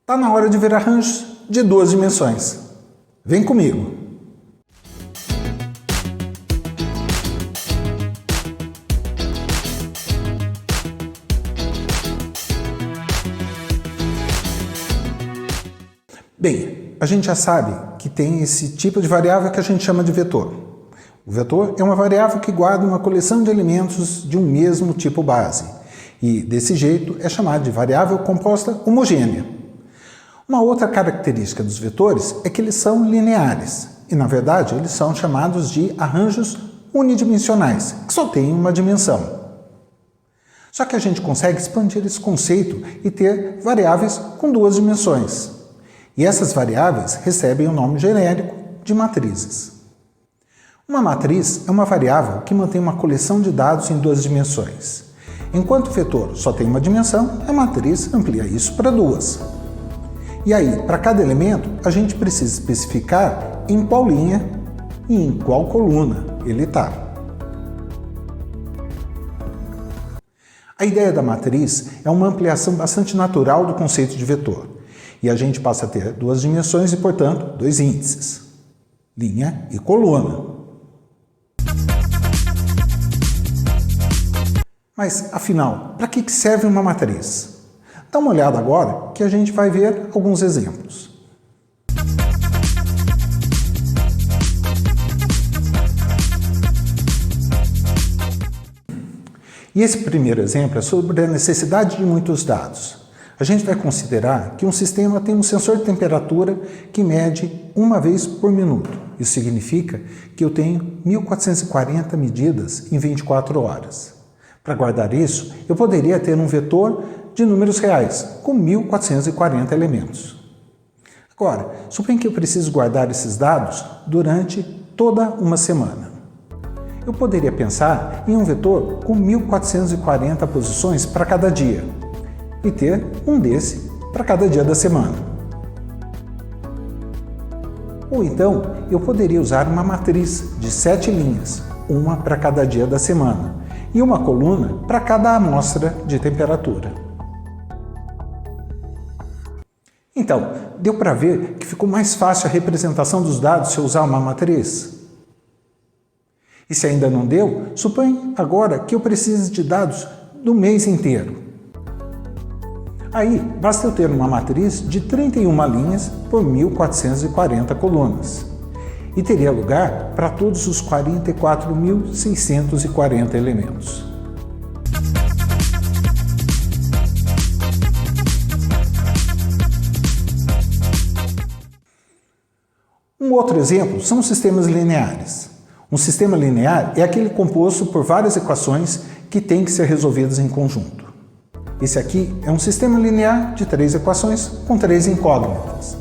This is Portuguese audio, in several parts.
Está na hora de ver arranjos de duas dimensões. Vem comigo! Bem, a gente já sabe que tem esse tipo de variável que a gente chama de vetor. O vetor é uma variável que guarda uma coleção de elementos de um mesmo tipo base. E, desse jeito, é chamada de variável composta homogênea. Uma outra característica dos vetores é que eles são lineares. E, na verdade, eles são chamados de arranjos unidimensionais, que só têm uma dimensão. Só que a gente consegue expandir esse conceito e ter variáveis com duas dimensões. E essas variáveis recebem o nome genérico de matrizes. Uma matriz é uma variável que mantém uma coleção de dados em duas dimensões. Enquanto o vetor só tem uma dimensão, a matriz amplia isso para duas. E aí, para cada elemento, a gente precisa especificar em qual linha e em qual coluna ele está. A ideia da matriz é uma ampliação bastante natural do conceito de vetor. E a gente passa a ter duas dimensões e, portanto, dois índices, linha e coluna. Mas, afinal, para que serve uma matriz? Dá uma olhada agora que a gente vai ver alguns exemplos. E esse primeiro exemplo é sobre a necessidade de muitos dados. A gente vai considerar que um sistema tem um sensor de temperatura que mede uma vez por minuto. Isso significa que eu tenho 1440 medidas em 24 horas. Para guardar isso, eu poderia ter um vetor de números reais, com 1440 elementos. Agora, suponha que eu preciso guardar esses dados durante toda uma semana. Eu poderia pensar em um vetor com 1440 posições para cada dia, e ter um desse para cada dia da semana. Ou então, eu poderia usar uma matriz de 7 linhas, uma para cada dia da semana, e uma coluna para cada amostra de temperatura. Então, deu para ver que ficou mais fácil a representação dos dados se eu usar uma matriz? E se ainda não deu, suponha agora que eu precise de dados do mês inteiro. Aí, basta eu ter uma matriz de 31 linhas por 1440 colunas. E teria lugar para todos os 44.640 elementos. Um outro exemplo são os sistemas lineares. Um sistema linear é aquele composto por várias equações que têm que ser resolvidas em conjunto. Esse aqui é um sistema linear de 3 equações com 3 incógnitas.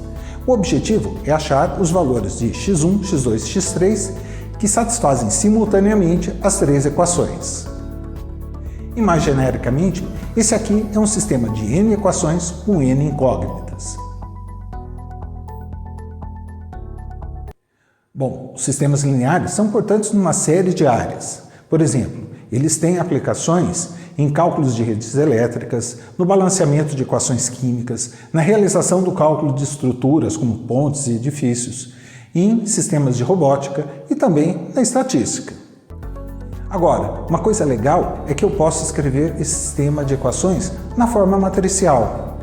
O objetivo é achar os valores de x1, x2 e x3 que satisfazem simultaneamente as 3 equações. E mais genericamente, esse aqui é um sistema de n equações com n incógnitas. Bom, os sistemas lineares são importantes numa série de áreas. Por exemplo, eles têm aplicações em cálculos de redes elétricas, no balanceamento de equações químicas, na realização do cálculo de estruturas como pontes e edifícios, em sistemas de robótica e também na estatística. Agora, uma coisa legal é que eu posso escrever esse sistema de equações na forma matricial.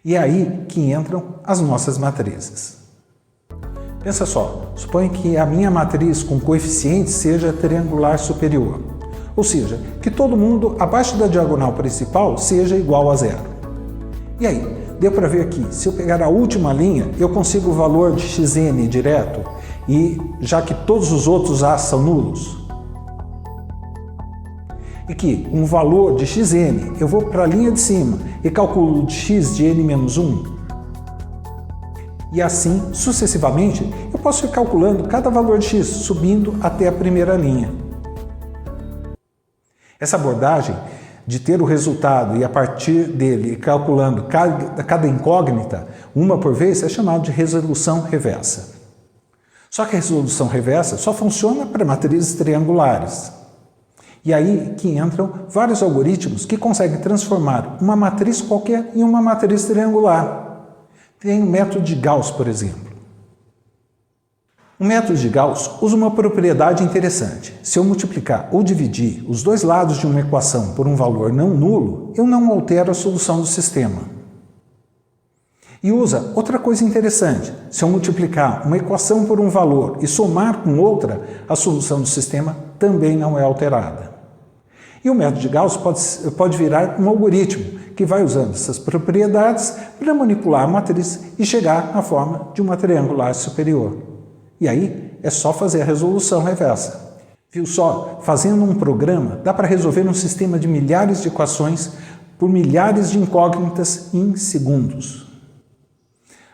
E é aí que entram as nossas matrizes. Pensa só, suponha que a minha matriz com coeficiente seja triangular superior, ou seja, que todo mundo abaixo da diagonal principal seja igual a zero. E aí, deu para ver aqui, se eu pegar a última linha, eu consigo o valor de xn direto, e já que todos os outros a são nulos. E que um valor de xn, eu vou para a linha de cima e calculo de x de n-1, e assim, sucessivamente, eu posso ir calculando cada valor de x, subindo até a primeira linha. Essa abordagem de ter o resultado e a partir dele ir calculando cada incógnita, uma por vez, é chamada de resolução reversa. Só que a resolução reversa só funciona para matrizes triangulares. E aí que entram vários algoritmos que conseguem transformar uma matriz qualquer em uma matriz triangular. Tem o método de Gauss, por exemplo. O método de Gauss usa uma propriedade interessante. Se eu multiplicar ou dividir os dois lados de uma equação por um valor não nulo, eu não altero a solução do sistema. E usa outra coisa interessante. Se eu multiplicar uma equação por um valor e somar com outra, a solução do sistema também não é alterada. E o método de Gauss pode virar um algoritmo que vai usando essas propriedades para manipular a matriz e chegar na forma de uma triangular superior. E aí é só fazer a resolução reversa. Viu só? Fazendo um programa dá para resolver um sistema de milhares de equações por milhares de incógnitas em segundos.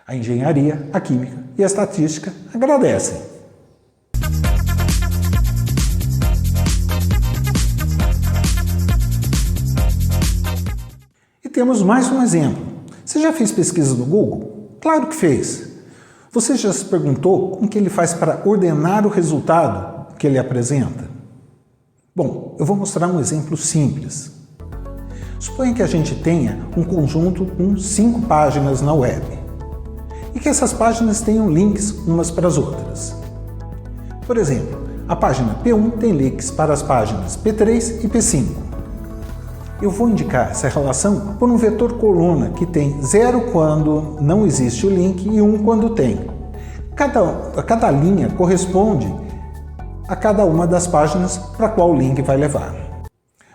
A engenharia, a química e a estatística agradecem. E temos mais um exemplo. Você já fez pesquisa no Google? Claro que fez. Você já se perguntou como que ele faz para ordenar o resultado que ele apresenta? Bom, eu vou mostrar um exemplo simples. Suponha que a gente tenha um conjunto com 5 páginas na web e que essas páginas tenham links umas para as outras. Por exemplo, a página P1 tem links para as páginas P3 e P5. Eu vou indicar essa relação por um vetor coluna que tem 0 quando não existe o link e 1 quando tem. Cada linha corresponde a cada uma das páginas para a qual o link vai levar.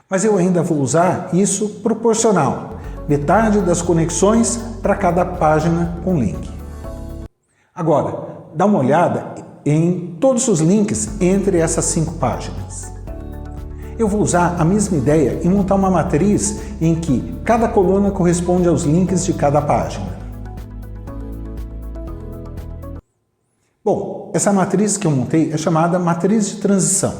Mas eu ainda vou usar isso proporcional, metade das conexões para cada página com link. Agora, dá uma olhada em todos os links entre essas 5 páginas. Eu vou usar a mesma ideia e montar uma matriz em que cada coluna corresponde aos links de cada página. Bom, essa matriz que eu montei é chamada matriz de transição.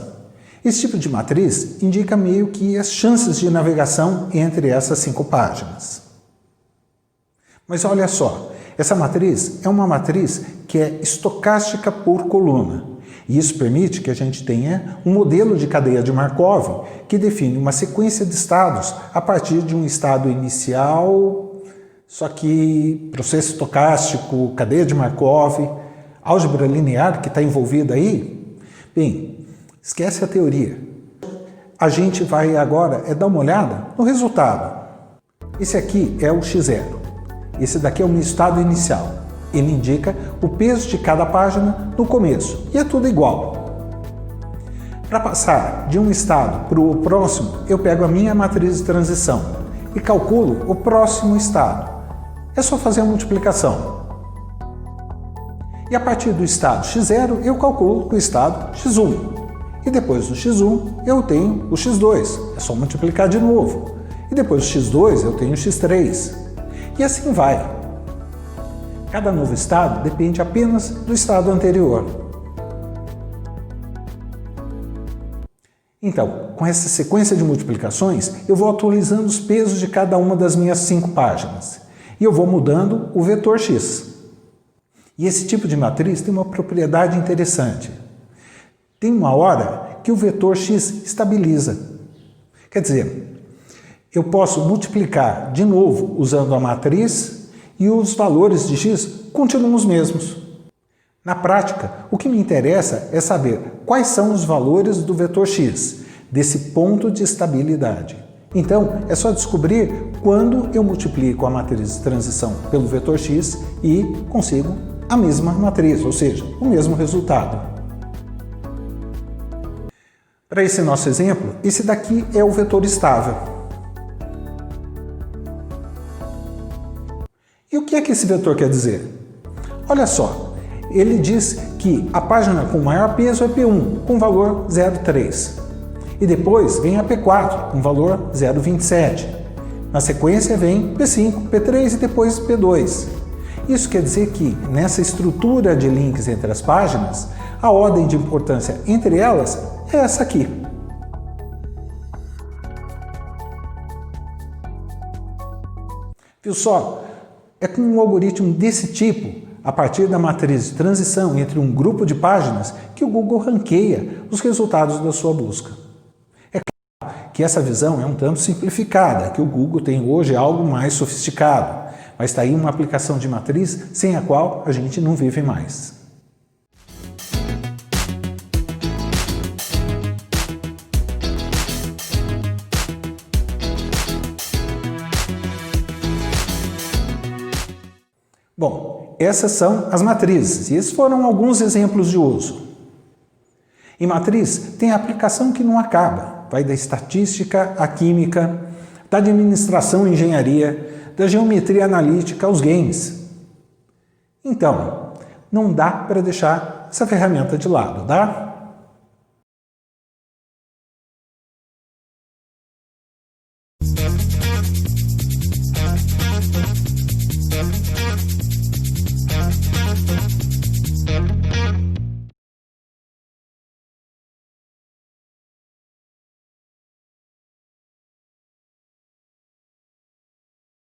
Esse tipo de matriz indica meio que as chances de navegação entre essas 5 páginas. Mas olha só, essa matriz é uma matriz que é estocástica por coluna. E isso permite que a gente tenha um modelo de cadeia de Markov que define uma sequência de estados a partir de um estado inicial, só que processo estocástico, cadeia de Markov, álgebra linear que está envolvida aí. Bem, esquece a teoria. A gente vai agora dar uma olhada no resultado. Esse aqui é o x0. Esse daqui é o meu estado inicial. Ele indica o peso de cada página no começo, e é tudo igual. Para passar de um estado para o próximo, eu pego a minha matriz de transição e calculo o próximo estado. É só fazer a multiplicação. E a partir do estado x0, eu calculo o estado x1. E depois do x1, eu tenho o x2. É só multiplicar de novo. E depois do x2, eu tenho o x3. E assim vai. Cada novo estado depende apenas do estado anterior. Então, com essa sequência de multiplicações, eu vou atualizando os pesos de cada uma das minhas 5 páginas. E eu vou mudando o vetor x. E esse tipo de matriz tem uma propriedade interessante. Tem uma hora que o vetor x estabiliza. Quer dizer, eu posso multiplicar de novo usando a matriz e os valores de x continuam os mesmos. Na prática, o que me interessa é saber quais são os valores do vetor x, desse ponto de estabilidade. Então, é só descobrir quando eu multiplico a matriz de transição pelo vetor x e consigo a mesma matriz, ou seja, o mesmo resultado. Para esse nosso exemplo, esse daqui é o vetor estável. E o que é que esse vetor quer dizer? Olha só, ele diz que a página com maior peso é P1, com valor 0,3. E depois vem a P4, com valor 0,27. Na sequência vem P5, P3 e depois P2. Isso quer dizer que, nessa estrutura de links entre as páginas, a ordem de importância entre elas é essa aqui. Viu só? É com um algoritmo desse tipo, a partir da matriz de transição entre um grupo de páginas, que o Google ranqueia os resultados da sua busca. que essa visão é um tanto simplificada, que o Google tem hoje algo mais sofisticado, mas está aí uma aplicação de matriz sem a qual a gente não vive mais. Bom, essas são as matrizes, e esses foram alguns exemplos de uso. Em matriz, tem aplicação que não acaba, vai da estatística à química, da administração à engenharia, da geometria analítica aos games. Então, não dá para deixar essa ferramenta de lado, dá?